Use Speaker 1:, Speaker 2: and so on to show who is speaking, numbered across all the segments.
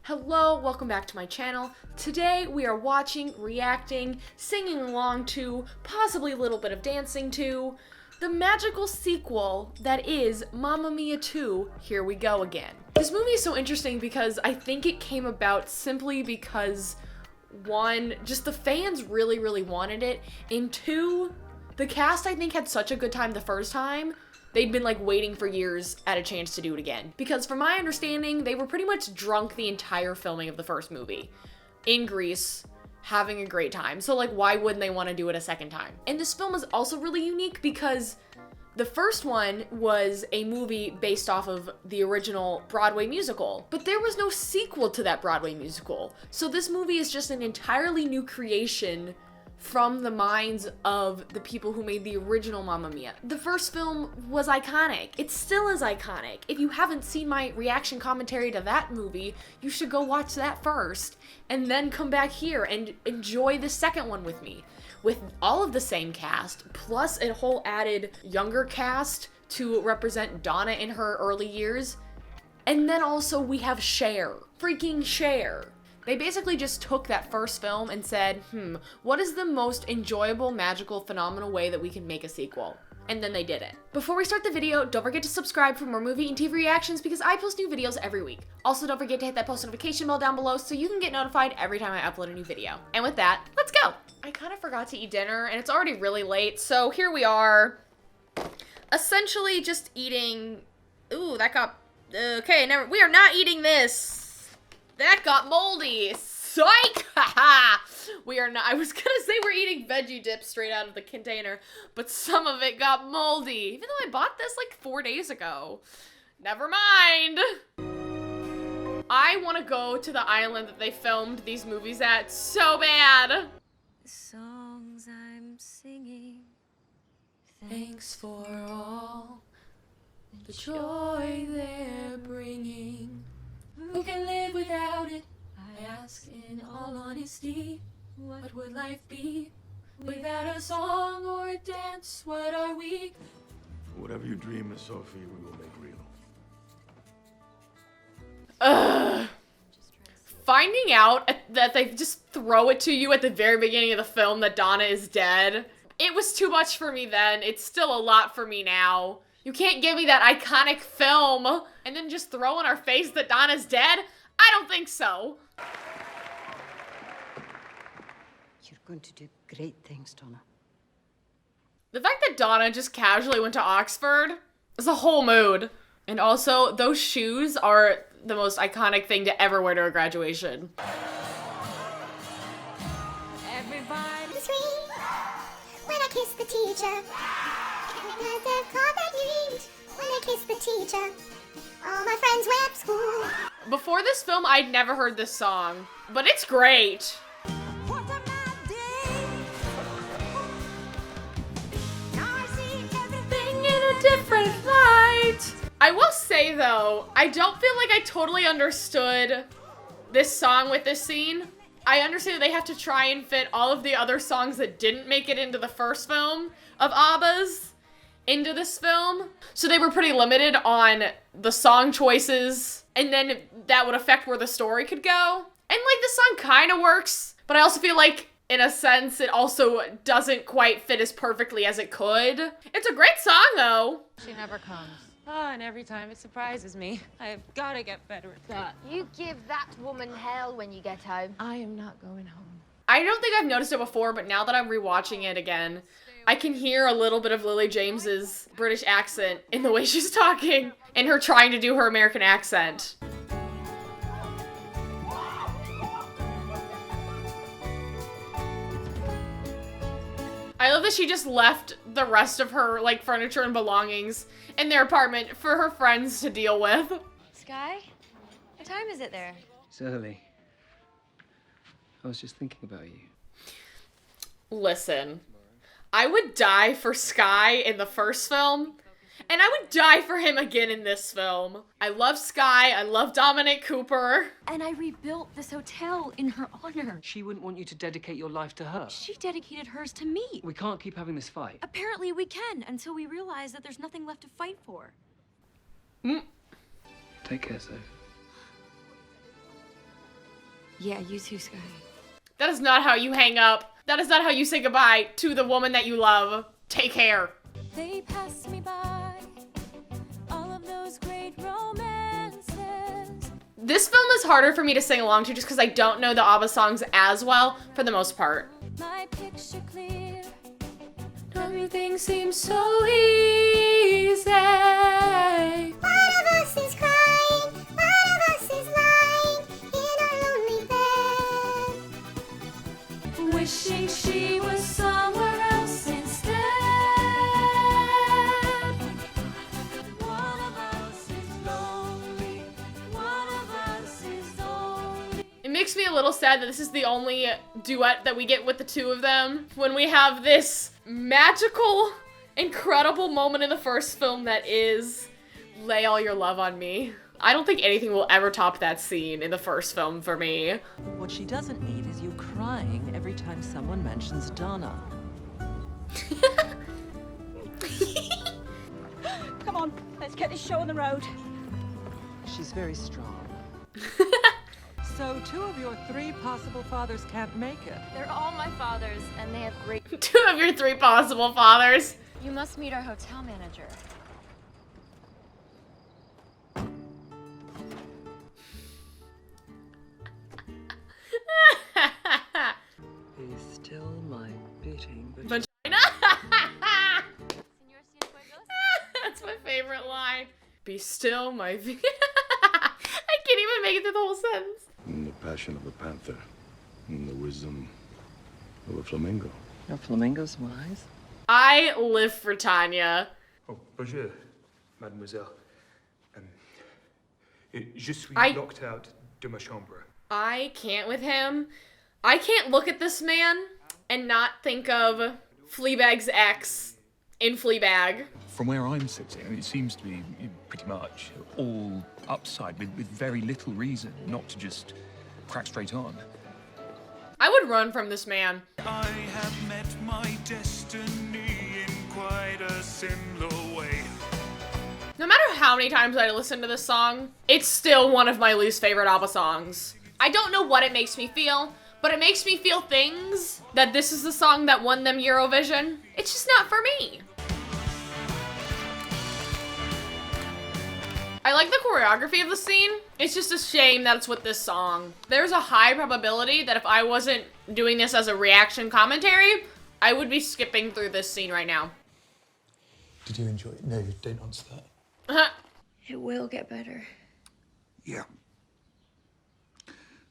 Speaker 1: Hello, welcome back to my channel. Today we are watching, reacting, singing along to, possibly a little bit of dancing to, the magical sequel that is Mamma Mia 2, Here We Go Again. This movie is so interesting because I think it came about simply because, one, just the fans really wanted it, and two, the cast I think had such a good time the first time. They'd been like waiting for years at a chance to do it again. Because from my understanding, they were pretty much drunk the entire filming of the first movie. In Greece, having a great time. So like, why wouldn't they want to do it a second time? And this film is also really unique because the first one was a movie based off of the original Broadway musical, but there was no sequel to that Broadway musical. So this movie is just an entirely new creation from the minds of the people who made the original Mamma Mia. The first film was iconic. It still is iconic. If you haven't seen my reaction commentary to that movie, you should go watch that first and then come back here and enjoy the second one with me. With all of the same cast, plus a whole added younger cast to represent Donna in her early years. And then also we have Cher. Freaking Cher. They basically just took that first film and said, what is the most enjoyable, magical, phenomenal way that we can make a sequel? And then they did it. Before we start the video, don't forget to subscribe for more movie and TV reactions because I post new videos every week. Also, don't forget to hit that post notification bell down below so you can get notified every time I upload a new video. And with that, let's go! I kind of forgot to eat dinner and it's already really late, so here we are. Essentially just eating, ooh, that got, okay, we are not eating this. That got moldy. Psych! Haha! We are not. I was gonna say we're eating veggie dip straight out of the container, but some of it got moldy. Even though I bought this like 4 days ago. Never mind. I want to go to the island that they filmed these movies at so bad.
Speaker 2: The songs I'm singing.
Speaker 1: Thanks for all the joy they're bringing. Who can live without it? I ask in all honesty, what would life be? Without a song or a dance, what are we?
Speaker 3: Whatever you dream of, Sophie, we will make real.
Speaker 1: Finding out that they just throw it to you at the very beginning of the film that Donna is dead, it was too much for me then. It's still a lot for me now. You can't give me that iconic film and then just throw in our face that Donna's dead? I don't think so.
Speaker 4: You're going to do great things, Donna.
Speaker 1: The fact that Donna just casually went to Oxford is a whole mood. And also, those shoes are the most iconic thing to ever wear to a graduation.
Speaker 2: Everybody
Speaker 5: Scream when I kiss the teacher. Because they've called that name when I kiss the teacher. All my friends went to school.
Speaker 1: Before this film, I'd never heard this song, but it's great.
Speaker 2: What a mad day. Now I see everything
Speaker 1: In a different light. I will say though, I don't feel like I totally understood this song with this scene. I understand that they have to try and fit all of the other songs that didn't make it into the first film of ABBA's into this film. So they were pretty limited on the song choices, and then that would affect where the story could go. And like, the song kind of works, but I also feel like in a sense it also doesn't quite fit as perfectly as it could. It's a great song though.
Speaker 6: She never comes. Oh, and every time it surprises me. I've got to get better at that.
Speaker 7: You give that woman hell when you get home.
Speaker 6: I am not going home.
Speaker 1: I don't think I've noticed it before, but now that I'm rewatching it again, I can hear a little bit of Lily James's British accent in the way she's talking and her trying to do her American accent. I love that she just left the rest of her like furniture and belongings in their apartment for her friends to deal with.
Speaker 2: Sky? What time is it there?
Speaker 8: It's early. I was just thinking about you.
Speaker 1: Listen, I would die for Sky in the first film, and I would die for him again in this film. I love Sky, I love Dominic Cooper.
Speaker 9: And I rebuilt this hotel in her honor.
Speaker 8: She wouldn't want you to dedicate your life to her.
Speaker 9: She dedicated hers to me.
Speaker 8: We can't keep having this fight.
Speaker 9: Apparently we can, until we realize that there's nothing left to fight for.
Speaker 8: Take care, Soph.
Speaker 9: Yeah, you too, Sky.
Speaker 1: That is not how you hang up. That is not how you say goodbye to the woman that you love. Take care.
Speaker 2: They pass me by, all of those great romances.
Speaker 1: This film is harder for me to sing along to just because I don't know the ABBA songs as well for the most part.
Speaker 2: My picture clear.
Speaker 1: Everything seems so easy.
Speaker 5: One of us is crying, one of us is lying in our lonely bed.
Speaker 2: Wishing she was somewhere else instead. One of us is lonely. One of us is lonely.
Speaker 1: It makes me a little sad that this is the only duet that we get with the two of them when we have this magical, incredible moment in the first film that is Lay All Your Love on Me. I don't think anything will ever top that scene in the first film for me.
Speaker 10: What she doesn't need is you crying every time someone mentions Donna.
Speaker 9: Come on, let's get this show on the road.
Speaker 10: She's very strong. So 2 of your 3 possible fathers can't make it.
Speaker 7: They're all my fathers, and they have great...
Speaker 1: 2 of your 3 possible fathers.
Speaker 7: You must meet our hotel manager.
Speaker 10: Be still my beating, but
Speaker 1: Vagina. That's my favorite line. Be still, my I can't even make it through the whole sentence.
Speaker 3: In the passion of a panther, in the wisdom of a flamingo.
Speaker 10: are flamingos wise?
Speaker 1: I live for Tanya.
Speaker 11: Oh, bonjour, mademoiselle. Je suis locked out de ma chambre.
Speaker 1: I can't with him. I can't look at this man and not think of Fleabag's ex in Fleabag.
Speaker 12: From where I'm sitting, it seems to be pretty much all upside with very little reason not to just crack straight on.
Speaker 1: I would run from this man.
Speaker 13: I have met my destiny in quite a similar way.
Speaker 1: No matter how many times I listen to this song, it's still one of my least favorite ABBA songs. I don't know what it makes me feel, but it makes me feel things that this is the song that won them Eurovision. It's just not for me. I like the choreography of the scene. It's just a shame that it's with this song. There's a high probability that if I wasn't doing this as a reaction commentary, I would be skipping through this scene right now.
Speaker 14: Did you enjoy it? No, don't answer that.
Speaker 2: It will get better.
Speaker 3: Yeah.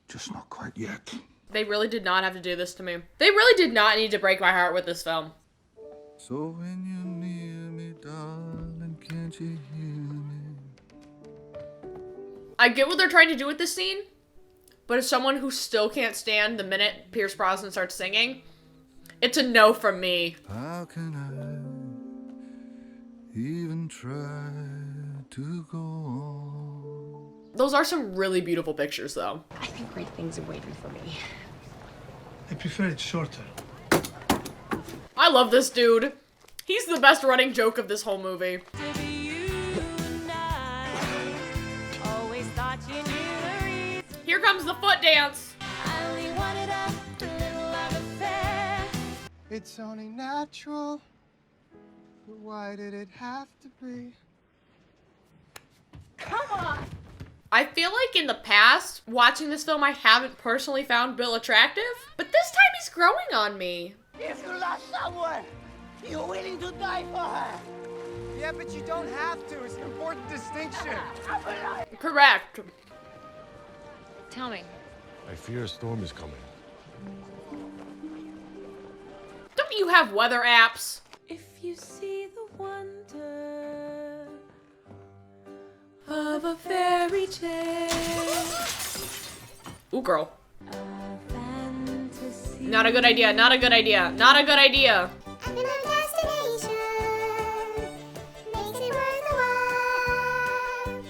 Speaker 3: Just not quite yet.
Speaker 1: They really did not have to do this to me. They really did not need to break my heart with this film.
Speaker 3: So when you're near me, darling, can't you hear me?
Speaker 1: I get what they're trying to do with this scene, but as someone who still can't stand the minute Pierce Brosnan starts singing, it's a no from me.
Speaker 3: How can I even try to go on?
Speaker 1: Those are some really beautiful pictures, though.
Speaker 2: I think great things are waiting for me.
Speaker 14: I prefer it shorter.
Speaker 1: I love this dude. He's the best running joke of this whole movie. Here comes the foot dance.
Speaker 2: I only wanted a little love affair.
Speaker 15: It's only natural, but why did it have to be?
Speaker 1: Come on. I feel like in the past, watching this film, I haven't personally found Bill attractive, but this time he's growing on me.
Speaker 15: If you love someone, you're willing to die for her. Yeah, but you don't have to. It's an important distinction.
Speaker 1: Correct.
Speaker 2: Tell me.
Speaker 3: I fear a storm is coming.
Speaker 1: Don't you have weather apps?
Speaker 2: If you see the wonder
Speaker 1: of a fairy tale. Ooh, girl. Not a good idea, not a good idea, not a good idea.
Speaker 5: And our destination makes it worth the while.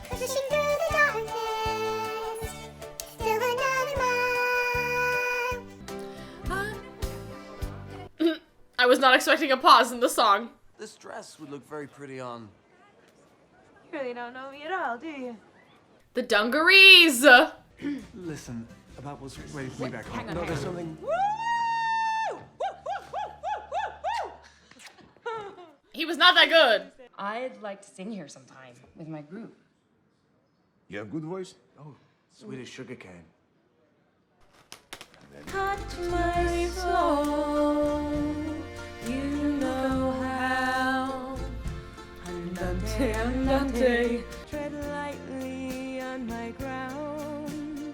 Speaker 5: Pushing through the darkness, still another mile.
Speaker 1: I was not expecting a pause in the song.
Speaker 16: This dress would look very pretty on.
Speaker 6: You really don't know me at all, do you?
Speaker 1: The dungarees.
Speaker 16: Listen, About what's waiting for me back home.
Speaker 6: Hang on,
Speaker 16: No,
Speaker 6: hang
Speaker 16: there's
Speaker 6: on.
Speaker 16: something.
Speaker 1: He was not that good.
Speaker 6: I'd like to sing here sometime with my group.
Speaker 16: You have good voice? Oh, sweet as sugar cane.
Speaker 2: Touch my soul, you know how. Andante, andante, tread lightly on my ground.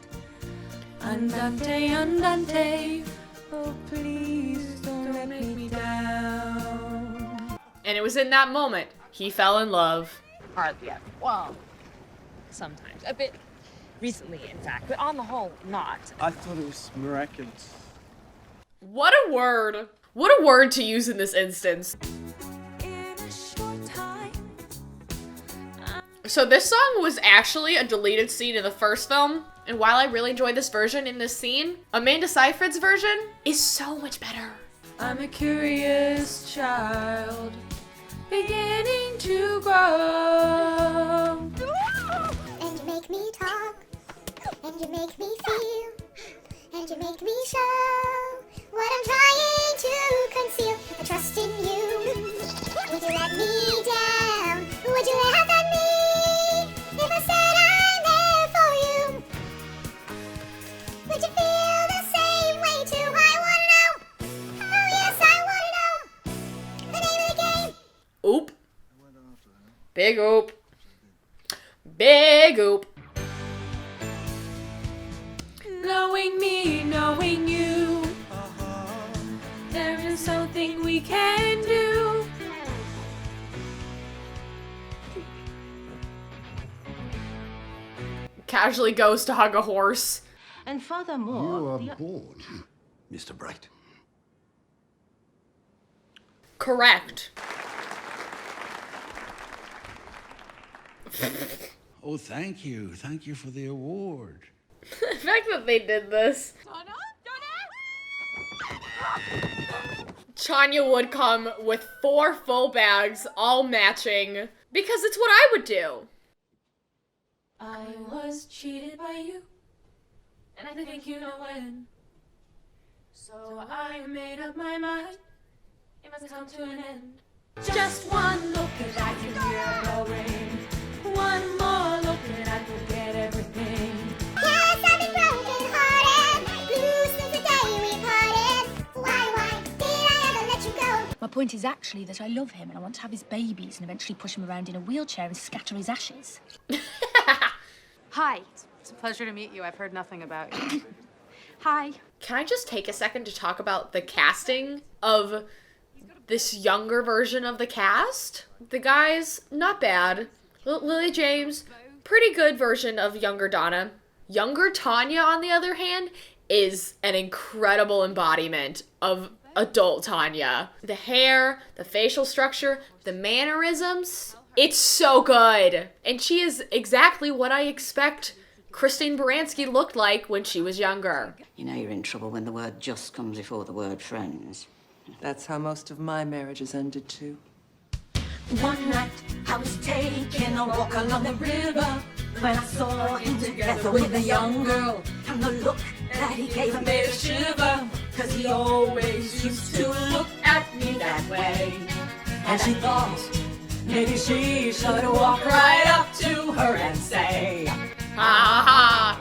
Speaker 2: Andante, andante, oh please don't let me down.
Speaker 1: And it was in that moment he fell in love.
Speaker 6: Hardly ever. Well, sometimes. A bit recently, in fact. But on the whole, not.
Speaker 16: I thought it was miraculous.
Speaker 1: What a word. What a word to use in this instance. So this song was actually a deleted scene in the first film, and while I really enjoyed this version in this scene, Amanda Seyfried's version is so much better.
Speaker 2: I'm a curious child, beginning to grow.
Speaker 5: And you make me talk, and you make me feel, and you make me show what I'm trying to conceal. I trust in you. Would you let me down? Would you laugh at me if I said I'm there for you? Would you feel the same way too? I wanna know. Oh yes, I wanna know the name of the game.
Speaker 1: Oop. Big oop. Big oop.
Speaker 2: Knowing me, knowing you, there is something we can do.
Speaker 1: Casually goes to hug a horse.
Speaker 17: And furthermore,
Speaker 18: You are bored, Mr. Bright.
Speaker 1: Correct.
Speaker 18: Oh, thank you. Thank you for the award.
Speaker 1: The fact that they did this. Chanya would come with 4 full bags, all matching, because it's what I would do.
Speaker 2: I was cheated by you, and I think you know when. So I made up my mind, it must come to an end. Just one look and I can hear a bell ring. One more look and I forget everything.
Speaker 5: Yes, I've been broken hearted, blue since the day we parted. Why did I ever let you go?
Speaker 9: My point is actually that I love him and I want to have his babies and eventually push him around in a wheelchair and scatter his ashes.
Speaker 19: Hi. It's a pleasure to meet you. I've heard nothing about you.
Speaker 9: Hi.
Speaker 1: Can I just take a second to talk about the casting of this younger version of the cast? The guys, not bad. Lily James, pretty good version of younger Donna. Younger Tanya, on the other hand, is an incredible embodiment of adult Tanya. The hair, the facial structure, the mannerisms, it's so good. And she is exactly what I expect Christine Baranski looked like when she was younger.
Speaker 4: You know you're in trouble when the word just comes before the word friends.
Speaker 10: That's how most of my marriages ended, too.
Speaker 2: One night I was taking a walk along the river when I saw him together with a young girl. And the look that he gave me made a shiver, 'cause he always used to look at me that way. And she thought maybe she should walk right up to her and say,
Speaker 1: Ha ha.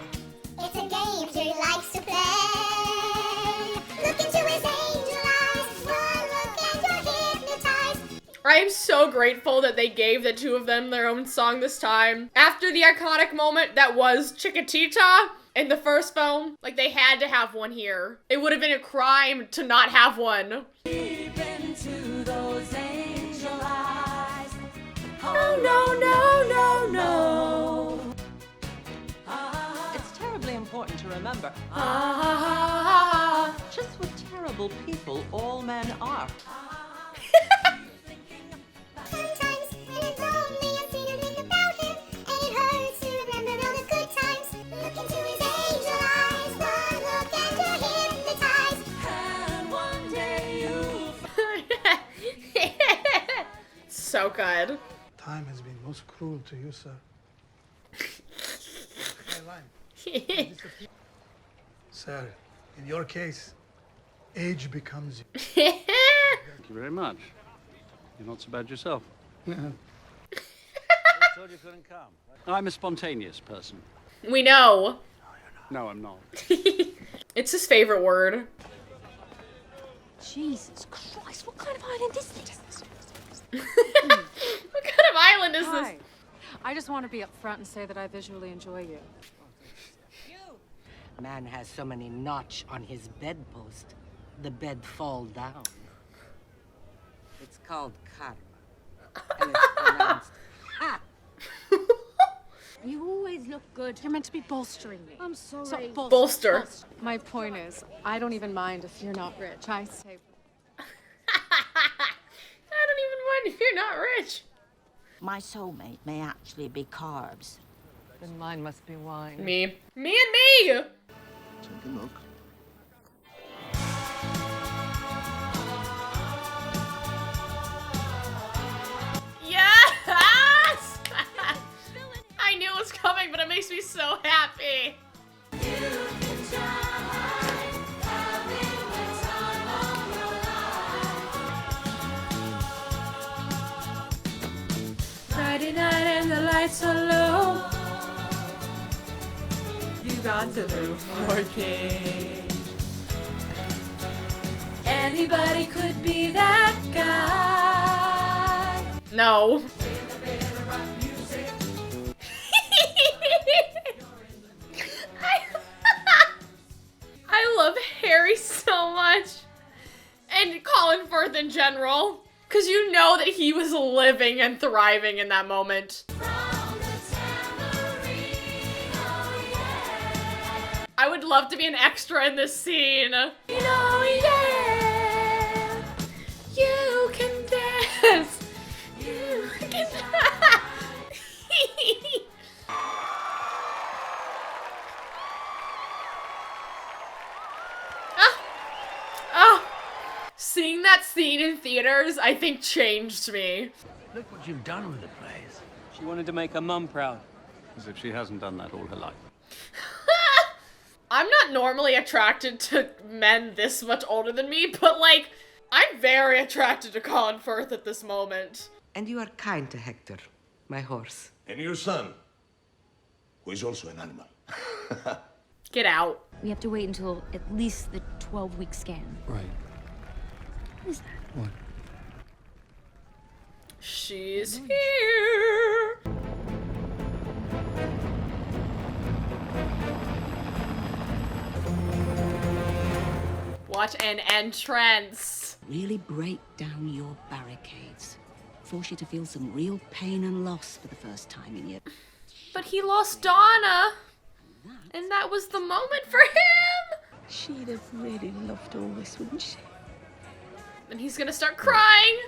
Speaker 5: It's a game she likes to play. Look into his angel eyes, one look and you're hypnotized.
Speaker 1: I am so grateful that they gave the two of them their own song this time. After the iconic moment that was Chiquitita in the first film, like they had to have one here. It would have been a crime to not have one.
Speaker 2: deep into those angel eyes. Oh no, no, no, no.
Speaker 10: It's terribly important to remember
Speaker 2: Ah,
Speaker 10: just what terrible people all men are.
Speaker 5: Sometimes when I'm lonely, I sit and think about him, and it hurts to remember all the good times. Look into his angel eyes, one look and you're hypnotized.
Speaker 2: and one day you'll
Speaker 1: So good.
Speaker 14: Time has been most cruel to you, sir. Sir, in your case, age becomes you.
Speaker 20: Thank you very much. You're not so bad yourself.
Speaker 18: Yeah.
Speaker 20: I told you couldn't come. I'm a spontaneous person.
Speaker 1: We know.
Speaker 20: No, I'm not.
Speaker 1: It's his favorite word.
Speaker 9: Jesus Christ, what kind of island is this?
Speaker 1: What kind of island is
Speaker 19: Hi.
Speaker 1: this?
Speaker 19: I just want to be up front and say that I visually enjoy you.
Speaker 21: Man has so many notch on his bedpost, the bed fall down. It's called karma. And it's pronounced ha.
Speaker 19: You always look good. You're meant to be bolstering me. I'm sorry.
Speaker 1: Bolster.
Speaker 19: My point is, I don't even mind if you're not rich. I say.
Speaker 1: I don't even mind if you're not rich.
Speaker 22: My soulmate may actually be carbs.
Speaker 10: Then mine must be wine.
Speaker 1: Me. Me and me!
Speaker 3: Take a look.
Speaker 1: Yes! I knew it was coming, but it makes me so happy. Friday night and the lights are low. You got the roof for king. Anybody could be that guy. No. I love Harry so much. And Colin Firth in general. Because you know that he was living and thriving in that moment. I would love to be an extra in this scene. You know, yeah. You can dance. You can dance. Seeing that scene in theaters, I think changed me.
Speaker 20: Look what you've done with the place. She wanted to make her mum proud. As if she hasn't done that all her life.
Speaker 1: I'm not normally attracted to men this much older than me, but like, I'm very attracted to Colin Firth at this moment.
Speaker 21: And you are kind to Hector, my horse.
Speaker 16: And your son, who is also an animal.
Speaker 1: Get out.
Speaker 9: We have to wait until at least the 12-week scan.
Speaker 18: Right.
Speaker 9: What is that?
Speaker 18: What?
Speaker 1: She's here. Watch an entrance.
Speaker 22: Really break down your barricades. Force you to feel some real pain and loss for the first time in your...
Speaker 1: But he lost Donna. And that was the moment for him.
Speaker 22: She'd have really loved all this, wouldn't she?
Speaker 1: And he's gonna start crying.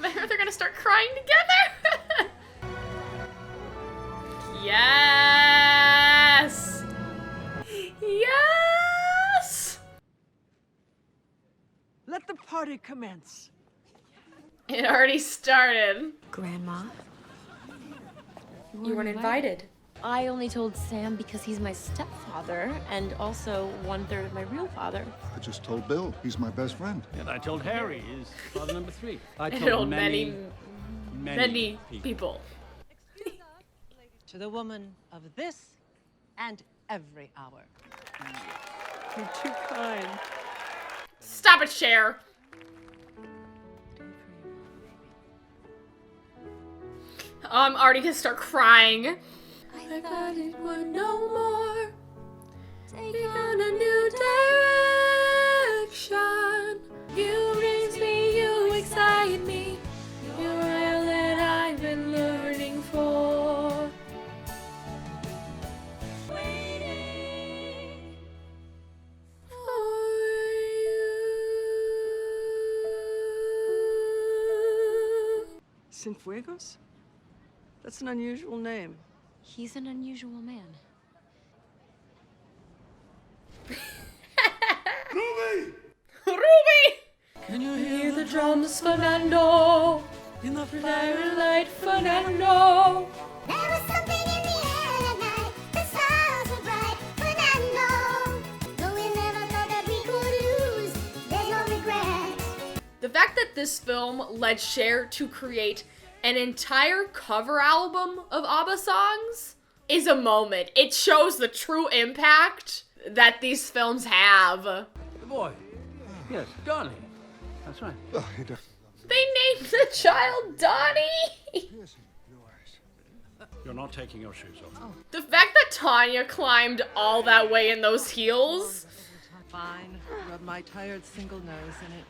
Speaker 1: They're gonna start crying together. Yes. Yes.
Speaker 10: Let the party commence.
Speaker 1: It already started.
Speaker 9: Grandma?
Speaker 1: You weren't invited.
Speaker 7: I only told Sam because he's my stepfather and also 1/3 of my real father.
Speaker 3: I just told Bill. He's my best friend.
Speaker 20: And I told Harry, his father number 3. I
Speaker 1: told many people.
Speaker 10: To the woman of this and every hour. You're too kind.
Speaker 1: Stop it, Cher. I'm already gonna start crying. I thought it would no more take on a new direction. You raise me, you excite me. You're all that I've been learning for. Waiting for you.
Speaker 10: Cienfuegos? That's an unusual name.
Speaker 7: He's an unusual man.
Speaker 16: Ruby!
Speaker 1: Ruby! Can you hear the drums, Fernando? In the fiery light, Fernando.
Speaker 5: There was something in the air that night.
Speaker 1: this film led Cher to create an entire cover album of ABBA songs is a moment. It shows the true impact that these films have.
Speaker 20: The boy. Yes, Donnie. That's right.
Speaker 1: They named the child Donnie.
Speaker 18: You're not taking your shoes off.
Speaker 1: The fact that Tanya climbed all that way in those heels.
Speaker 10: Fine. Rub my tired single nose in it.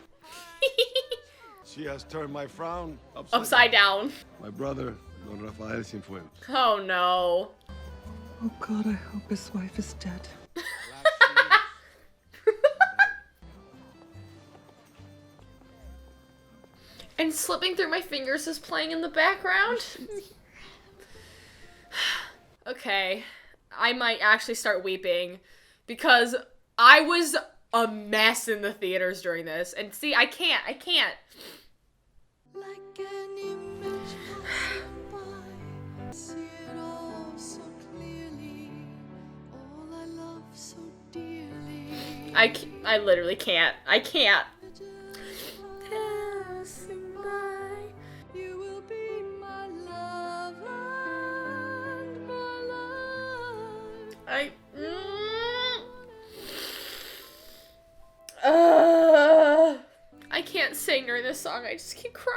Speaker 16: She has turned my frown
Speaker 1: Upside down.
Speaker 16: My brother, Don Rafael Cienfuegos.
Speaker 1: Oh no.
Speaker 10: Oh God, I hope his wife is dead.
Speaker 1: And Slipping Through My Fingers is playing in the background. Okay, I might actually start weeping because I was a mess in the theaters during this. And see, I can't.
Speaker 2: Like an image by, see it all so clearly, all I love so dearly.
Speaker 1: I literally can't. I can't.
Speaker 2: Passing by, you will be my love and my life.
Speaker 1: I can't sing during this song. I just keep crying.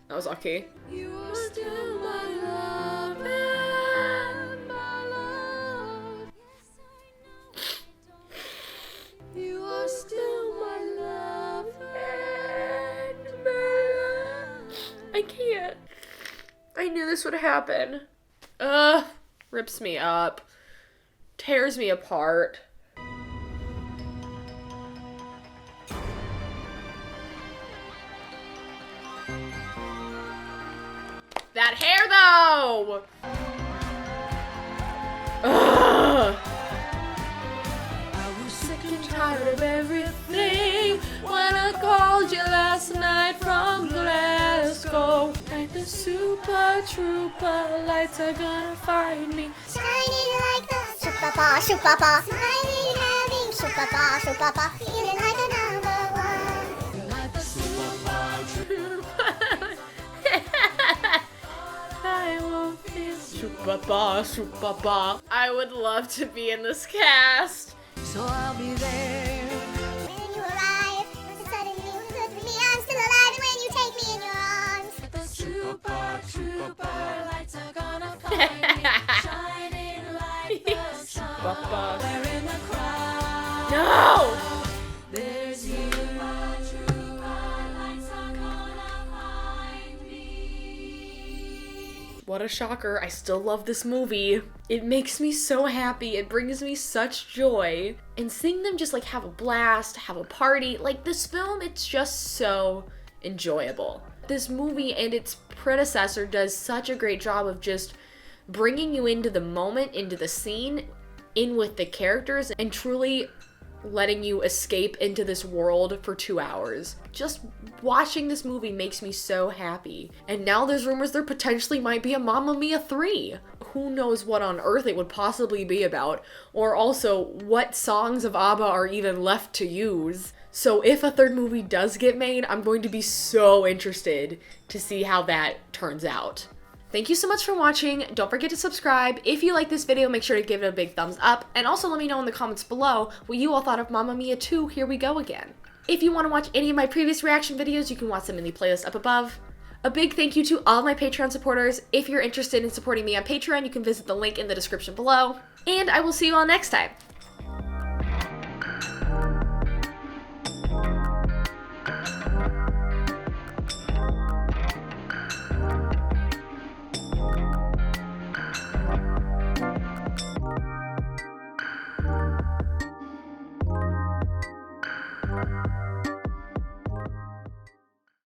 Speaker 1: That was okay.
Speaker 2: You are still my love and my love. You are still my love and my love.
Speaker 1: I can't. I knew this would happen. Rips me up. Tears me apart. That hair, though! Ugh.
Speaker 2: I was sick and tired of everything when I called you last night from Glasgow. Like the super trooper lights are gonna find me.
Speaker 5: Shining like the super-pa, super-pa. Smiling, having super-pa, super-pa. Feeling like a number one.
Speaker 2: You're like the super trooper. I won't feel
Speaker 1: Shoo-ba-ba, shoo-ba-ba. I would love to be in this cast.
Speaker 2: so I'll be there.
Speaker 5: When you arrive, suddenly you look at me, I'm still alive. And when you take me in your arms,
Speaker 2: The super trooper lights are gonna find me. Shining like the sun. We're in the crowd.
Speaker 1: No!
Speaker 2: There's you. Trooper lights are gonna find me.
Speaker 1: What a shocker. I still love this movie. It makes me so happy. It brings me such joy. And seeing them just like have a blast, have a party, like this film, it's just so enjoyable. This movie and its predecessor does such a great job of just bringing you into the moment, into the scene, in with the characters, and truly letting you escape into this world for 2 hours. Just watching this movie makes me so happy. And now there's rumors there potentially might be a Mamma Mia 3. Who knows what on earth it would possibly be about, or also what songs of ABBA are even left to use. So if a third movie does get made, I'm going to be so interested to see how that turns out. Thank you so much for watching. Don't forget to subscribe. If you like this video, make sure to give it a big thumbs up. And also let me know in the comments below what you all thought of Mamma Mia 2, Here We Go Again. If you want to watch any of my previous reaction videos, you can watch them in the playlist up above. A big thank you to all of my Patreon supporters. If you're interested in supporting me on Patreon, you can visit the link in the description below. And I will see you all next time.